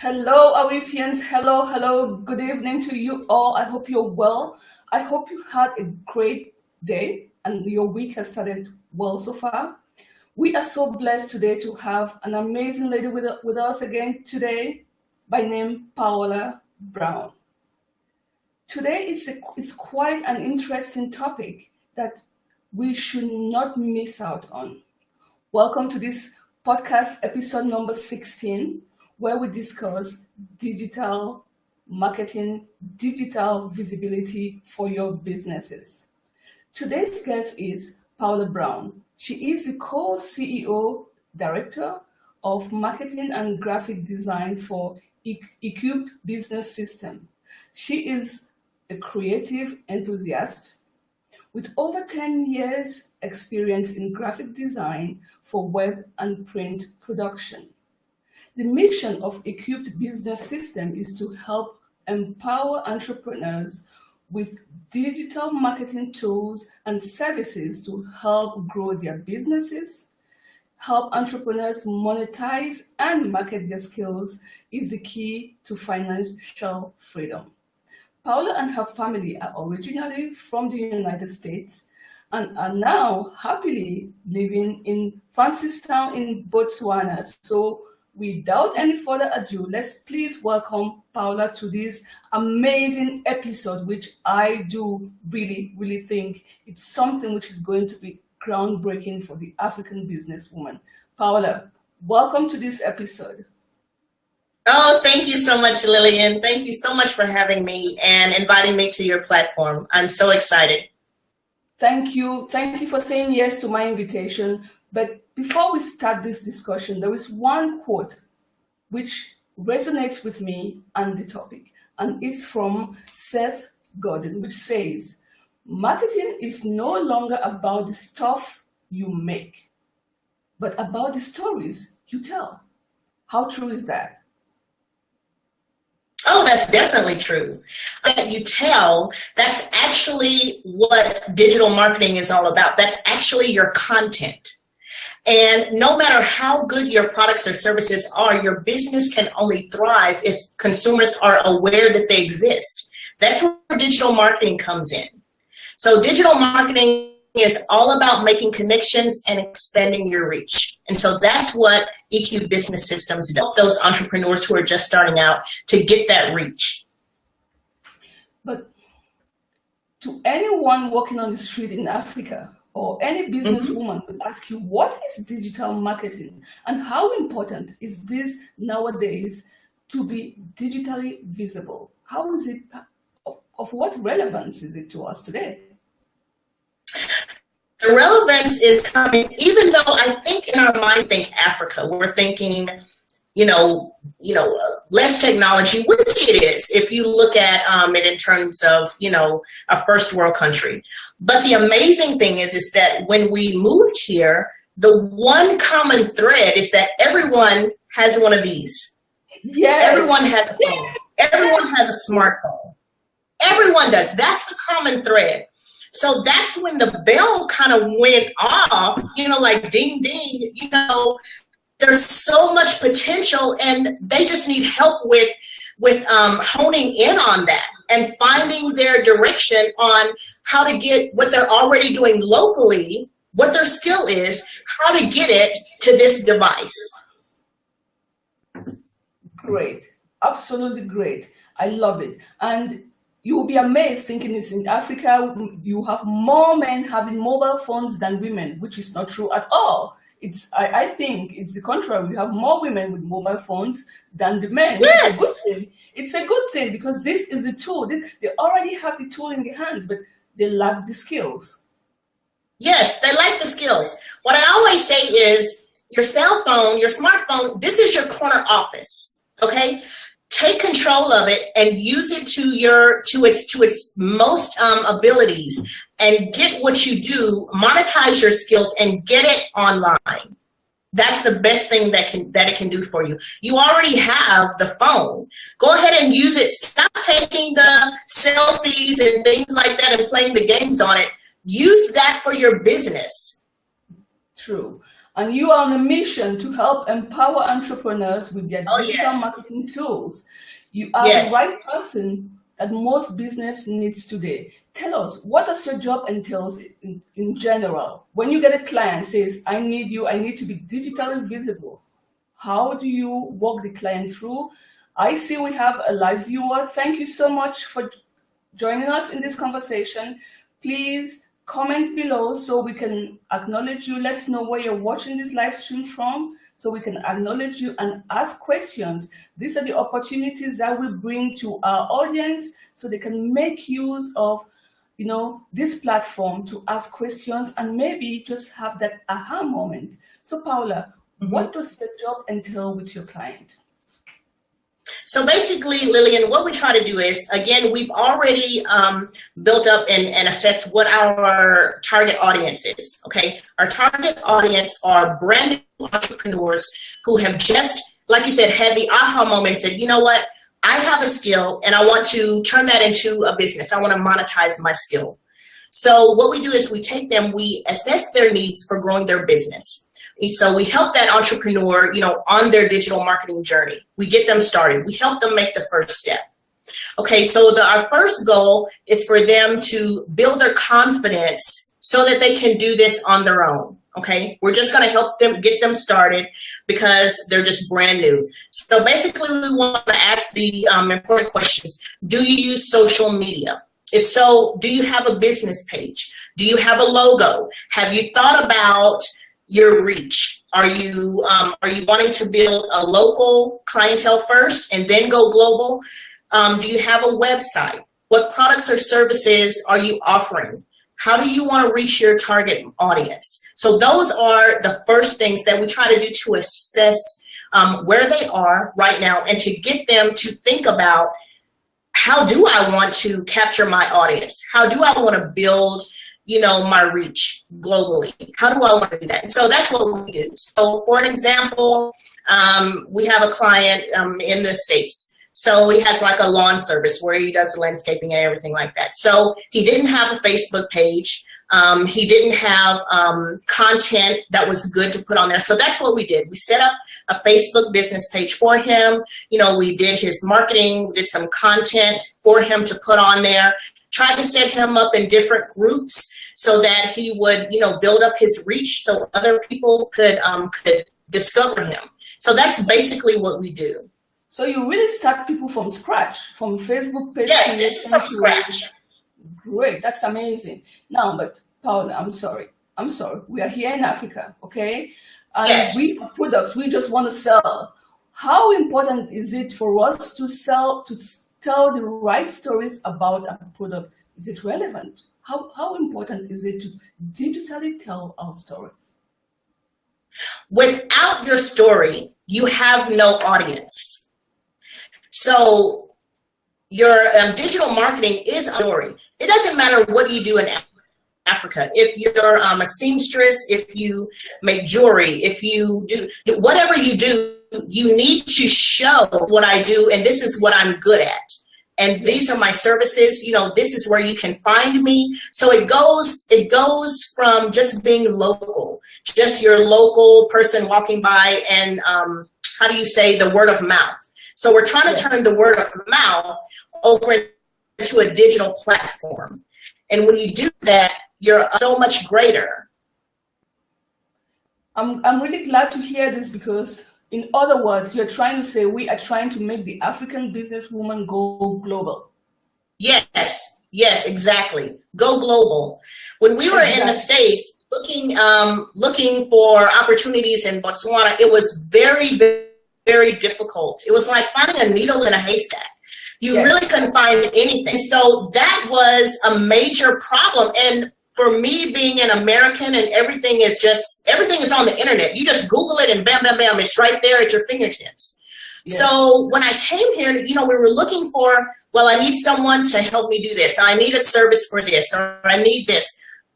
Hello, Aweefians. Hello. Good evening to you all. I hope you're well. I hope you had a great day and your week has started well so far. We are so blessed today to have an amazing lady with us again today by name Paula Brown. Today it's quite an interesting topic that we should not miss out on. Welcome to this podcast episode number 16, where we discuss digital marketing, digital visibility for your businesses. Today's guest is Paula Brown. She is the co-CEO director of marketing and graphic design for Equipped Business System. She is a creative enthusiast with over 10 years experience in graphic design for web and print production. The mission of Equipped Business System is to help empower entrepreneurs with digital marketing tools and services to help grow their businesses. Help entrepreneurs monetize and market their skills is the key to financial freedom. Paula and her family are originally from the United States and are now happily living in Francistown in Botswana. So without any further ado, let's please welcome Paula to this amazing episode, which I do really think it's something which is going to be groundbreaking for the African businesswoman. Paula, welcome to this episode. Oh, thank you so much, Lillian. Thank you so much for having me and inviting me to your platform. I'm so excited. Thank you for saying yes to my invitation. But before we start this discussion, there is one quote which resonates with me and the topic, and it's from Seth Godin, which says, "Marketing is no longer about the stuff you make, but about the stories you tell." How true is that? Oh, that's definitely true. You tell, that's actually what digital marketing is all about. That's actually your content. And no matter how good your products or services are, your business can only thrive if consumers are aware that they exist. That's where digital marketing comes in. So digital marketing is all about making connections and expanding your reach. And so that's what EQ Business Systems do, those entrepreneurs who are just starting out to get that reach. But to anyone walking on the street in Africa, or any businesswoman will ask you, what is digital marketing and how important is this nowadays to be digitally visible? How is it, of what relevance is it to us today? The relevance is coming, even though I think in our mind, think Africa, we're thinking, less technology, which it is, if you look at it in terms of, a first world country. But the amazing thing is that when we moved here, the one common thread is that everyone has one of these. Yes. Everyone has a phone. Everyone has a smartphone. Everyone does. That's the common thread. So that's when the bell kind of went off, like ding, ding, there's so much potential and they just need help with honing in on that and finding their direction on how to get what they're already doing locally, what their skill is, how to get it to this device. Great. Absolutely great. I love it. And you will be amazed thinking it's in Africa, you have more men having mobile phones than women, which is not true at all. I think it's the contrary. We have more women with mobile phones than the men. Yes. It's a good thing. It's a good thing because this is the tool. They already have the tool in their hands, but they lack the skills. Yes, they lack the skills. What I always say is your cell phone, your smartphone, this is your corner office, okay? Take control of it and use it to its most abilities and get what you do, monetize your skills and get it online. That's the best thing that it can do for you. You already have the phone. Go ahead and use it. Stop taking the selfies and things like that and playing the games on it. Use that for your business. True. And you are on a mission to help empower entrepreneurs with their digital marketing tools. You are the right person that most business needs today. Tell us, what does your job entails in general? When you get a client says, I need you, I need to be digitally visible. How do you walk the client through? I see we have a live viewer. Thank you so much for joining us in this conversation. Please comment below so we can acknowledge you. Let's know where you're watching this live stream from so we can acknowledge you and ask questions. These are the opportunities that we bring to our audience so they can make use of this platform to ask questions and maybe just have that aha moment. So Paula, what does the job entail with your client? So basically, Lillian, what we try to do is, again, we've already built up and assessed what our target audience is, okay? Our target audience are brand new entrepreneurs who have just, like you said, had the aha moment and said, you know what, I have a skill and I want to turn that into a business. I want to monetize my skill. So what we do is we take them, we assess their needs for growing their business. So we help that entrepreneur, on their digital marketing journey. We get them started. We help them make the first step. Okay, so our first goal is for them to build their confidence so that they can do this on their own. Okay, we're just going to help them get them started because they're just brand new. So basically, we want to ask the important questions. Do you use social media? If so, do you have a business page? Do you have a logo? Have you thought about your reach? Are you wanting to build a local clientele first and then go global? Do you have a website? What products or services are you offering? How do you want to reach your target audience? So those are the first things that we try to do to assess where they are right now and to get them to think about, how do I want to capture my audience? How do I want to build my reach globally? How do I want to do that? And so that's what we do. So for an example, we have a client in the States. So he has like a lawn service where he does the landscaping and everything like that. So he didn't have a Facebook page. He didn't have content that was good to put on there. So that's what we did. We set up a Facebook business page for him. We did his marketing, we did some content for him to put on there, tried to set him up in different groups so that he would, build up his reach so other people could discover him. So that's basically what we do. So you really start people from scratch, from Facebook page. Yes, this is from scratch. Great, that's amazing. Now, but Paula, I'm sorry. We are here in Africa, okay? And yes. We have products, we just want to sell. How important is it for us to tell the right stories about a product? Is it relevant? How important is it to digitally tell our stories? Without your story, you have no audience. So your digital marketing is a story. It doesn't matter what you do in Africa. If you're a seamstress, if you make jewelry, if you do whatever you do, you need to show what I do, and this is what I'm good at. And these are my services, this is where you can find me. So it goes from just being local, just your local person walking by, and how do you say, the word of mouth. So we're trying to turn the word of mouth over to a digital platform. And when you do that, you're so much greater. I'm really glad to hear this, because in other words, you're trying to say we are trying to make the African businesswoman go global. Yes, exactly. Go global. When we were in the States looking for opportunities in Botswana, it was very, very difficult. It was like finding a needle in a haystack. You really couldn't find anything. So that was a major problem. And for me, being an American, and everything is on the internet. You just Google it and bam, bam, bam, it's right there at your fingertips. Yes. So when I came here, we were looking for, well, I need someone to help me do this. I need a service for this, or I need this.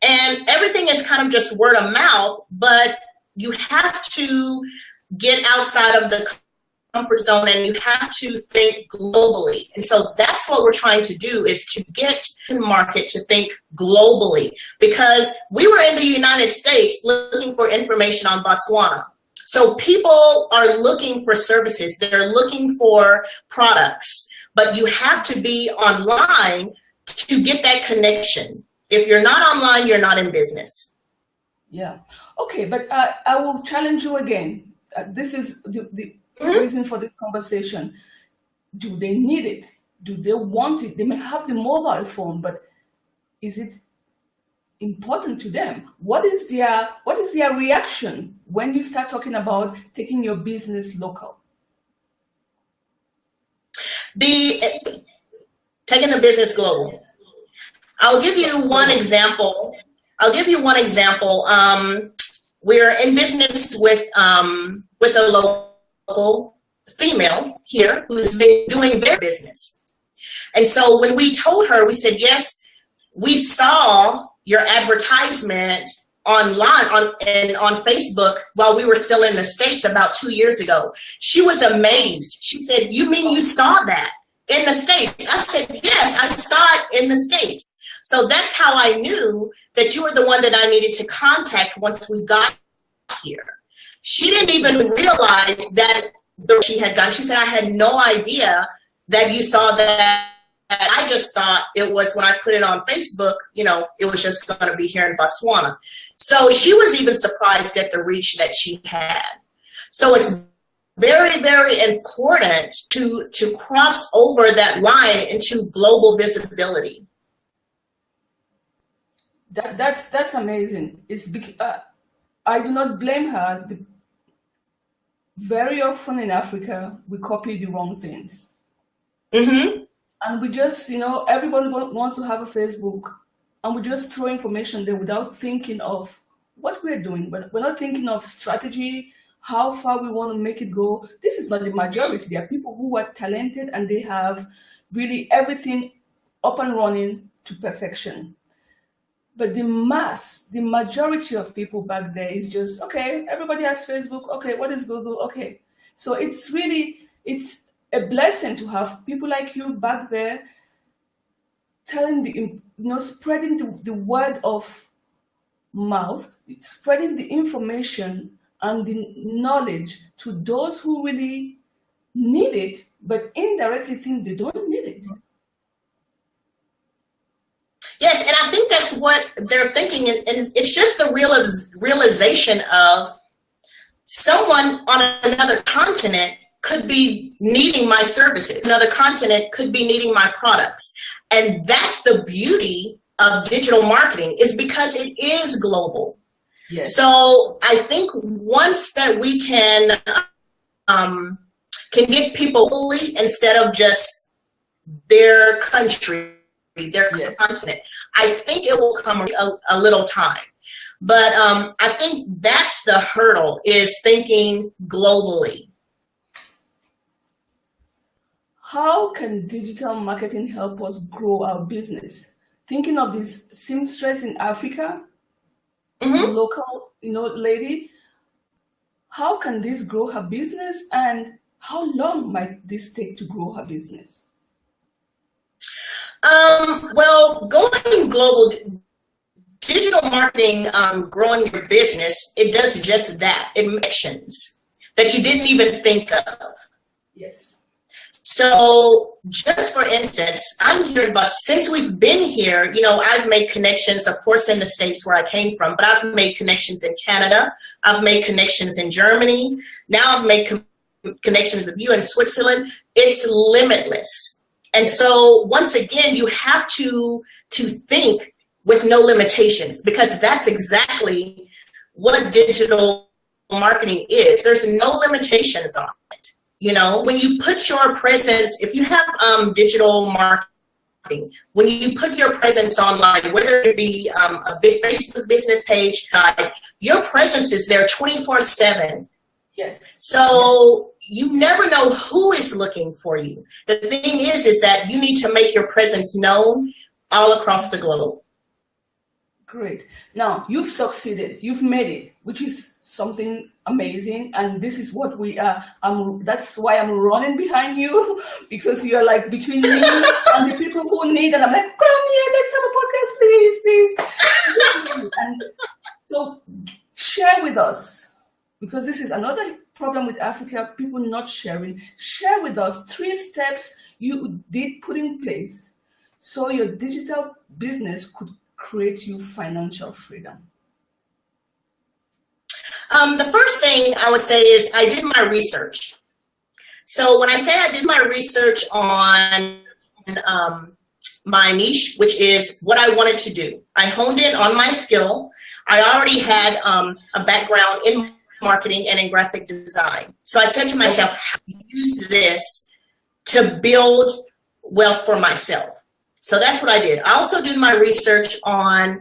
And everything is kind of just word of mouth, but you have to get outside of the comfort zone and you have to think globally. And so that's what we're trying to do, is to get the market to think globally, because we were in the United States looking for information on Botswana. So people are looking for services, they're looking for products, but you have to be online to get that connection. If you're not online, you're not in business. Yeah. Okay, but I will challenge you again. This is the reason for this conversation. Do they need it? Do they want it? They may have the mobile phone, but is it important to them? What is their reaction when you start talking about taking your business local? Taking the business global. I'll give you one example. We're in business with a local female here who's been doing their business. And so when we told her, we said, yes, we saw your advertisement online on Facebook while we were still in the States about 2 years ago. She was amazed. She said, you mean you saw that in the States? I said, yes, I saw it in the States. So that's how I knew that you were the one that I needed to contact once we got here. She didn't even realize that she had gone. She said, I had no idea that you saw that. I just thought it was when I put it on Facebook, it was just going to be here in Botswana. So she was even surprised at the reach that she had. So it's very, very important to cross over that line into global visibility. That's amazing. It's I do not blame her. Very often in Africa, we copy the wrong things. Mm-hmm. And we just, everybody wants to have a Facebook, and we just throw information there without thinking of what we're doing. But we're not thinking of strategy, how far we want to make it go. This is not the majority. There are people who are talented and they have really everything up and running to perfection. But the majority of people back there is just, okay, everybody has Facebook. Okay, what is Google? Okay. So it's a blessing to have people like you back there telling spreading the word of mouth, spreading the information and the knowledge to those who really need it, but indirectly think they don't need it. Yes, and I think that's what they're thinking, and it's just the realization of someone on another continent could be needing my services. Another continent could be needing my products. And that's the beauty of digital marketing, is because it is global. Yes. So I think once that we can get people fully, instead of just their country, their continent, I think it will come a little time. But I think that's the hurdle, is thinking globally. How can digital marketing help us grow our business? Thinking of this seamstress in Africa, mm-hmm. local, lady, how can this grow her business, and how long might this take to grow her business? Well, going global, digital marketing, growing your business, it does just that. It makes connections that you didn't even think of. Yes. So just for instance, I'm here, but since we've been here, I've made connections, of course, in the States where I came from, but I've made connections in Canada. I've made connections in Germany. Now I've made connections with you in Switzerland. It's limitless. And so once again, you have to think with no limitations, because that's exactly what digital marketing is. There's no limitations on it. When you put your presence, if you have digital marketing, when you put your presence online, whether it be a big Facebook business page, your presence is there 24/7. Yes. So you never know who is looking for you. The thing is that you need to make your presence known all across the globe. Great. Now you've succeeded. You've made it, which is something amazing. And this is what we are. That's why I'm running behind you because you're like between me and the people who need. And I'm like, come here, let's have a podcast, please, please. And so share with us, because this is another problem with Africa, people not sharing. Share with us 3 steps you did put in place so your digital business could create you financial freedom. The first thing I would say is I did my research. So when I say I did my research on my niche, which is what I wanted to do, I honed in on my skill. I already had a background in marketing and in graphic design. So I said to myself, how do I use this to build wealth for myself? So that's what I did. I also did my research on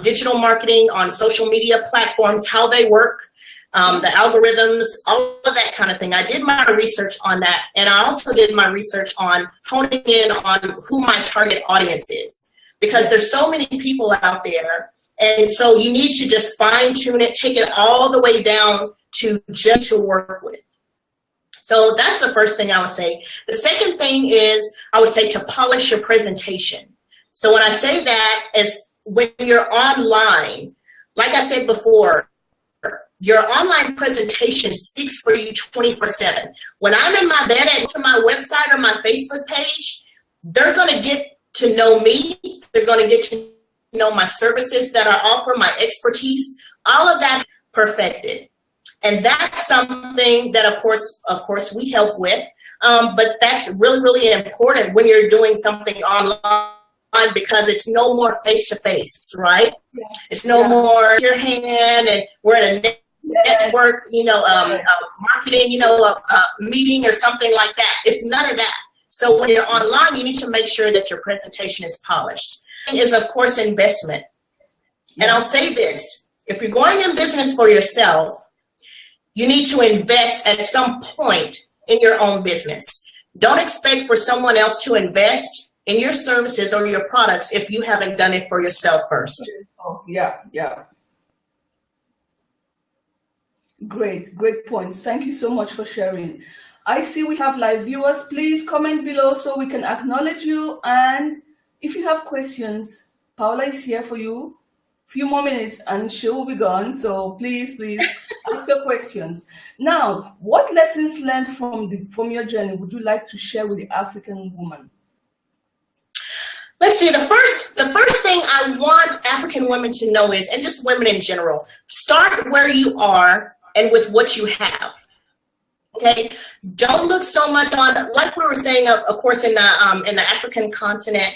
digital marketing, on social media platforms, how they work, the algorithms, all of that kind of thing. I did my research on that. And I also did my research on honing in on who my target audience is, because there's so many people out there. And so you need to just fine tune it, take it all the way down to just to work with. So that's the first thing I would say. The second thing is I would say to polish your presentation. So when I say that is when you're online, like I said before, your online presentation speaks for you 24/7. When I'm in my bed and to my website or my Facebook page, they're going to get to know me. They're going to get to know my services that I offer, my expertise, all of that perfected. And that's something that, of course, we help with. But that's really, really important when you're doing something online, because it's no more face-to-face, right? Yeah. It's no more your hand and we're at a network, marketing, meeting or something like that. It's none of that. So when you're online, you need to make sure that your presentation is polished. Is, of course, investment. And I'll say this, if you're going in business for yourself, you need to invest at some point in your own business. Don't expect for someone else to invest in your services or your products if you haven't done it for yourself first. Oh, yeah. Great points. Thank you so much for sharing. I see we have live viewers. Please comment below so we can acknowledge you. And if you have questions, Paula is here for you. Few more minutes and she will be gone. So please ask your questions. Now, what lessons learned from your journey would you like to share with the African woman? Let's see, the first thing I want African women to know is, and just women in general, start where you are and with what you have. Okay, don't look so much on, like we were saying, of course, in the African continent,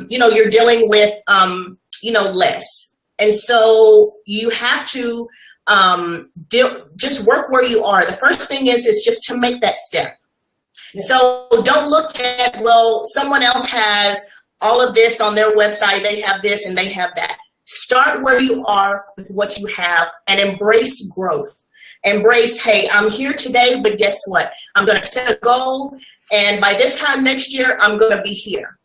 you're dealing with less. And so you have to just work where you are. The first thing is just to make that step. Yes. So don't look at, well, someone else has all of this on their website. They have this and they have that. Start where you are with what you have and embrace growth. Embrace, hey, I'm here today, but guess what? I'm going to set a goal. And by this time next year, I'm going to be here.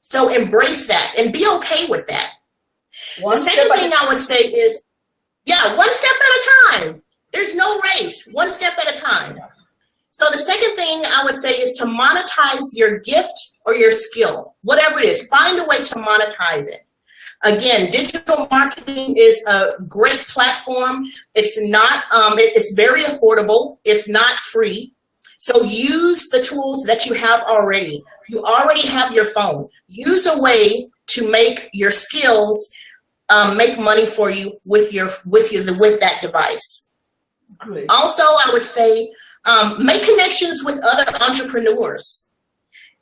So embrace that and be okay with that. The second thing I would say is, one step at a time. There's no race, one step at a time. So the second thing I would say is to monetize your gift or your skill, whatever it is, find a way to monetize it. Again, digital marketing is a great platform. It's not, it's very affordable, if not free. So use the tools that you have already. You already have your phone. Use a way to make your skills make money for you with that device. Great. Also, I would say make connections with other entrepreneurs.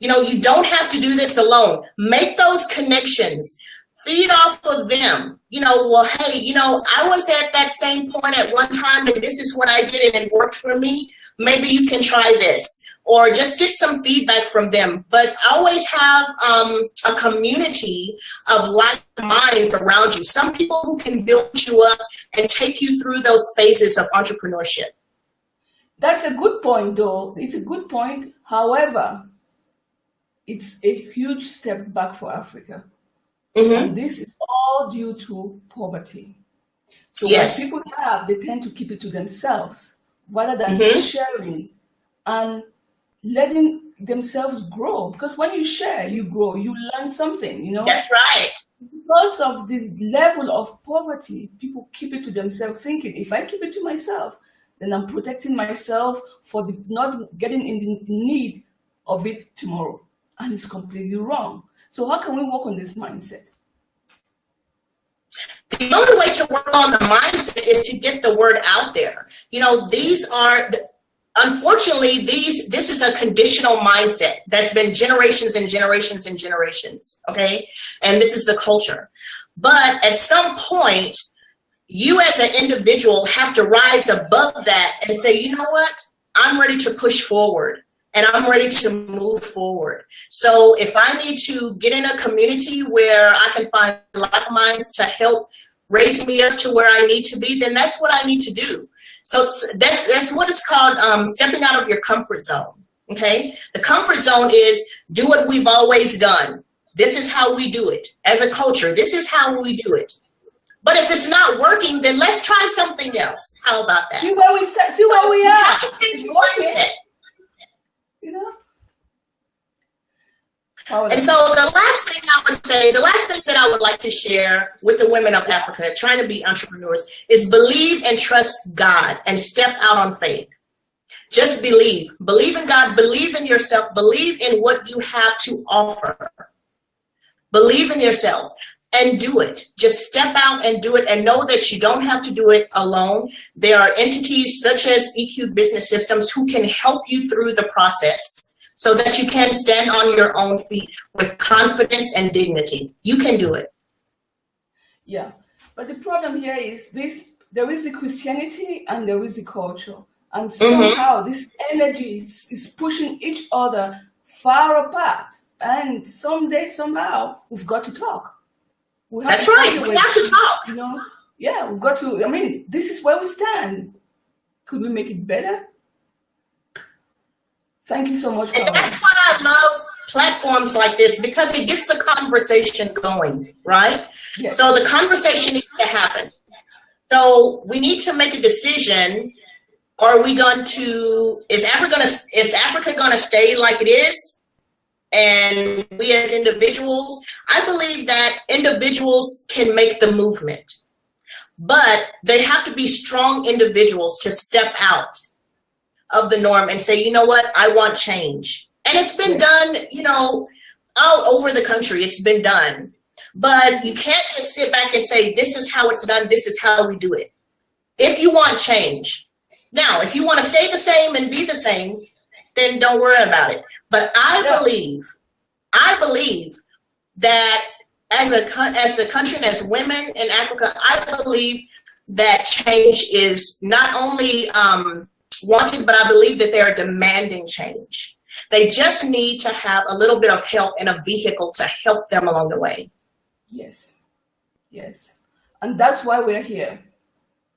You don't have to do this alone. Make those connections. Feed off of them. Well, hey, I was at that same point at one time and this is what I did and it worked for me. Maybe you can try this, or just get some feedback from them. But always have a community of like minds around you. Some people who can build you up and take you through those phases of entrepreneurship. That's a good point, though. It's a good point. However, it's a huge step back for Africa. And this is all due to poverty. So Yes. what people have, they tend to keep it to themselves rather than sharing and letting themselves grow. Because when you share, you grow, you learn something, you know? That's right. Because of the level of poverty, people keep it to themselves, thinking, if I keep it to myself, then I'm protecting myself for not getting in the need of it tomorrow. And it's completely wrong. So how can we work on this mindset? The only way to work on the mindset is to get the word out there. You know, unfortunately, this is a conditional mindset that's been generations and generations and generations, okay? And this is the culture. But at some point, you as an individual have to rise above that and say, you know what? I'm ready to push forward and I'm ready to move forward. So if I need to get in a community where I can find like minds to help raise me up to where I need to be, then that's what I need to do. So that's what it's called, stepping out of your comfort zone, okay? The comfort zone is do what we've always done. This is how we do it. As a culture, this is how we do it. But if it's not working, then let's try something else. How about that? See where we start, see where we are. You have to change your mindset. You know? And so the last thing that I would like to share with the women of Africa trying to be entrepreneurs is believe and trust God and step out on faith. Just believe. Believe in God, believe in yourself, believe in what you have to offer. Believe in yourself and do it. Just step out and do it and know that you don't have to do it alone. There are entities such as EQ Business Systems who can help you through the process, so that you can stand on your own feet with confidence and dignity. You can do it. Yeah, but the problem here is there is the Christianity and there is the culture. And somehow this energy is pushing each other far apart. And someday, somehow, we've got to talk. That's right, we have to talk. You know, yeah, we've got to, I mean, this is where we stand. Could we make it better? Thank you so much, Paula. And that's why I love platforms like this, because it gets the conversation going, right? Yes. So the conversation needs to happen. So we need to make a decision. Are we going to, is Africa going to stay like it is? And we as individuals, I believe that individuals can make the movement, but they have to be strong individuals to step out of the norm and say, you know what, I want change. And it's been done, you know, all over the country, it's been done. But you can't just sit back and say, this is how it's done, this is how we do it. If you want change. Now, if you want to stay the same and be the same, then don't worry about it. But I believe that as a country and as women in Africa, I believe that change is not only wanted, but I believe that they are demanding change. They just need to have a little bit of help and a vehicle to help them along the way. Yes, yes. And that's why we're here.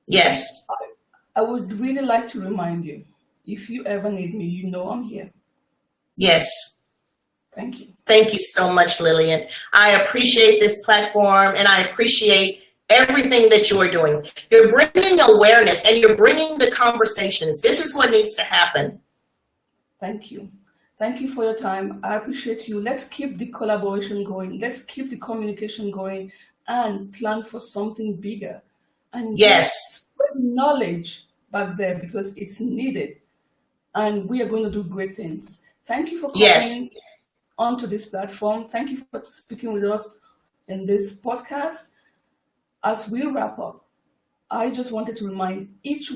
Yes. I would really like to remind you, if you ever need me, you know I'm here. Yes. Thank you. Thank you so much, Lillian. I appreciate this platform and I appreciate everything that you are doing. You're bringing awareness and you're bringing the conversations. This is what needs to happen. Thank you. Thank you for your time. I appreciate you. Let's keep the collaboration going. Let's keep the communication going and plan for something bigger. And yes, spread knowledge back there because it's needed. And we are going to do great things. Thank you for coming onto this platform. Thank you for speaking with us in this podcast. As we wrap up, I just wanted to remind each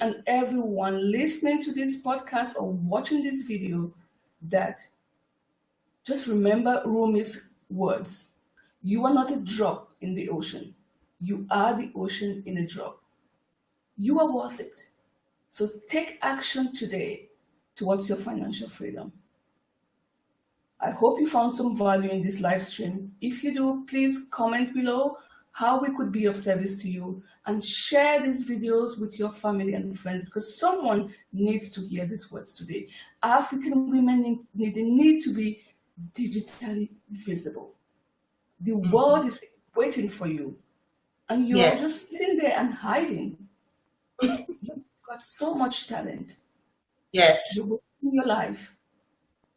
and everyone listening to this podcast or watching this video that just remember Rumi's words. You are not a drop in the ocean. You are the ocean in a drop. You are worth it. So take action today towards your financial freedom. I hope you found some value in this live stream. If you do, please comment below how we could be of service to you and share these videos with your family and friends because someone needs to hear these words today. African women need to be digitally visible. The world is waiting for you, and you're Yes. just sitting there and hiding. You've got so much talent. Yes. You in your life.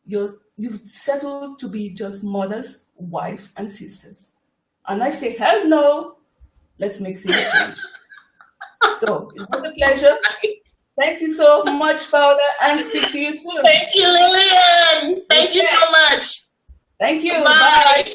You've settled to be just mothers, wives, and sisters. And I say, hell no, let's make things change. So it was a pleasure. Thank you so much, Paula, and speak to you soon. Thank you, Lillian. Thank you so much. Thank you. Bye. Bye.